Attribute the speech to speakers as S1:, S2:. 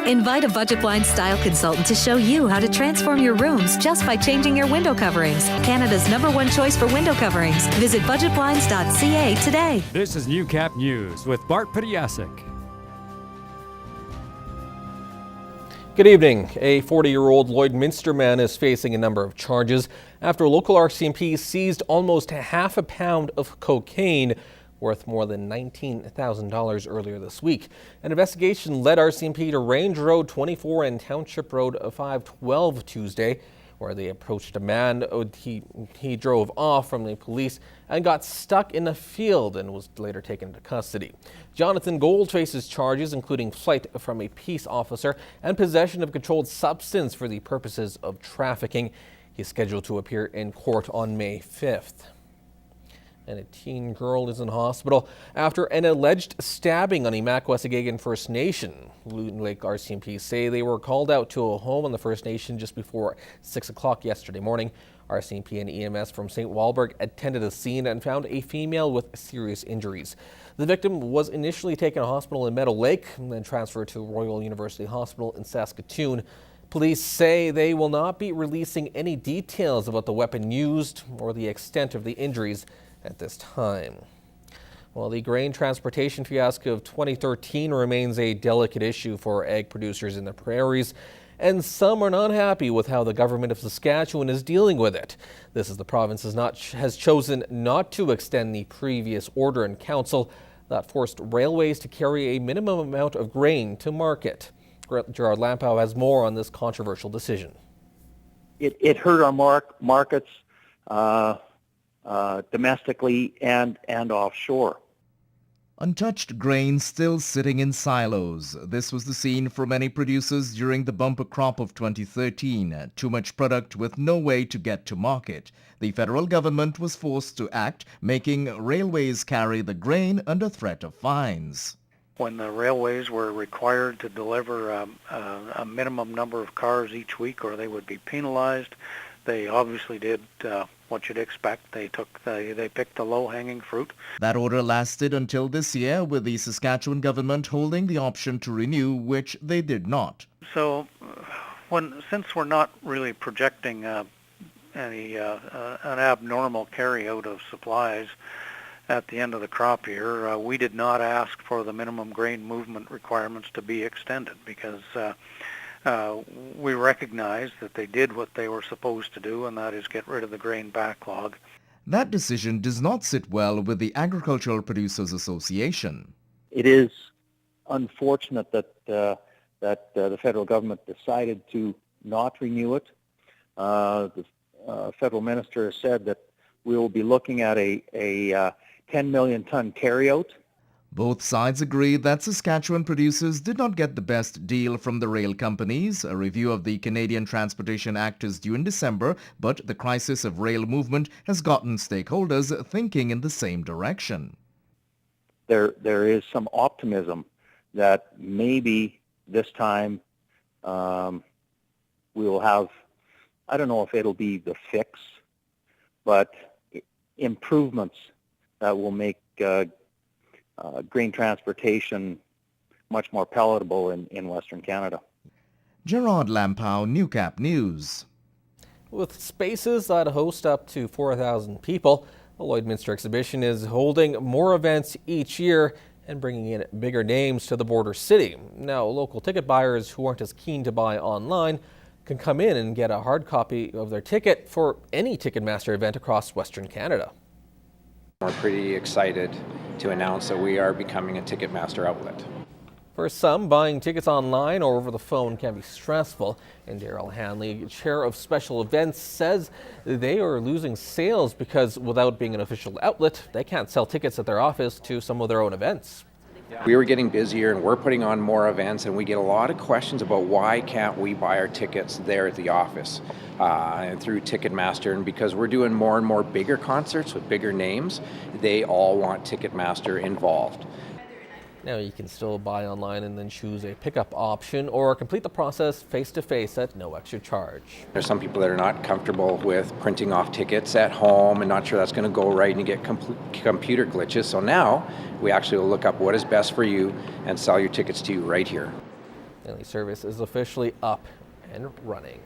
S1: Invite a Budget Blinds style consultant to show you how to transform your rooms just by changing your window coverings. Canada's #1 choice for window coverings. Visit budgetblinds.ca today.
S2: This is Newcap News with Bart Pidiasic.
S3: Good evening. A 40-year-old Lloydminster man is facing a number of charges after local RCMP seized almost half a pound of cocaine worth more than $19,000 earlier this week. An investigation led RCMP to Range Road 24 and Township Road 512 Tuesday, where they approached a man. He drove off from the police and got stuck in a field and was later taken into custody. Jonathan Gold faces charges including flight from a peace officer and possession of controlled substance for the purposes of trafficking. He's scheduled to appear in court on May 5th. And a teen girl is in hospital after an alleged stabbing on a Makwesagagan First Nation. Loon Lake RCMP say they were called out to a home on the First Nation just before 6 o'clock yesterday morning. RCMP and EMS from St. Walburg attended the scene and found a female with serious injuries. The victim was initially taken to a hospital in Meadow Lake and then transferred to Royal University Hospital in Saskatoon. Police say they will not be releasing any details about the weapon used or the extent of the injuries at this time. Well, the grain transportation fiasco of 2013 remains a delicate issue for ag producers in the prairies, and some are not happy with how the government of Saskatchewan is dealing with it. This is the province has chosen not to extend the previous order in council that forced railways to carry a minimum amount of grain to market. Gerard Lampow has more on this controversial decision.
S4: It hurt our markets domestically and offshore.
S5: Untouched grain still sitting in silos. This was the scene for many producers during the bumper crop of 2013. Too much product with no way to get to market. The federal government was forced to act, making railways carry the grain under threat of fines.
S6: When the railways were required to deliver a minimum number of cars each week or they would be penalized, they obviously did what you'd expect. They picked the low-hanging fruit.
S5: That order lasted until this year, with the Saskatchewan government holding the option to renew, which they did not.
S6: So, since we're not really projecting an abnormal carry-out of supplies at the end of the crop year, we did not ask for the minimum grain movement requirements to be extended because we recognize that they did what they were supposed to do, and that is get rid of the grain backlog.
S5: That decision does not sit well with the Agricultural Producers Association.
S4: It is unfortunate that the federal government decided to not renew it. The federal minister has said that we will be looking at a 10 million ton carryout.
S5: Both sides agree that Saskatchewan producers did not get the best deal from the rail companies. A review of the Canadian Transportation Act is due in December, but the crisis of rail movement has gotten stakeholders thinking in the same direction.
S4: There is some optimism that maybe this time we will have, I don't know if it'll be the fix, but improvements that will make grain transportation much more palatable in Western Canada.
S5: Gerard Lampow, Newcap News.
S3: With spaces that host up to 4,000 people, the Lloydminster exhibition is holding more events each year and bringing in bigger names to the border city. Now, local ticket buyers who aren't as keen to buy online can come in and get a hard copy of their ticket for any Ticketmaster event across Western Canada.
S7: We're pretty excited to announce that we are becoming a Ticketmaster outlet.
S3: For some, buying tickets online or over the phone can be stressful, and Daryl Hanley, chair of special events, says they are losing sales because without being an official outlet, they can't sell tickets at their office to some of their own events.
S7: We were getting busier and we're putting on more events, and we get a lot of questions about why can't we buy our tickets there at the office through Ticketmaster. And because we're doing more and more bigger concerts with bigger names, they all want Ticketmaster involved.
S3: Now you can still buy online and then choose a pickup option or complete the process face-to-face at no extra charge.
S7: There's some people that are not comfortable with printing off tickets at home and not sure that's going to go right and you get computer glitches. So now we actually will look up what is best for you and sell your tickets to you right here.
S3: Daily service is officially up and running.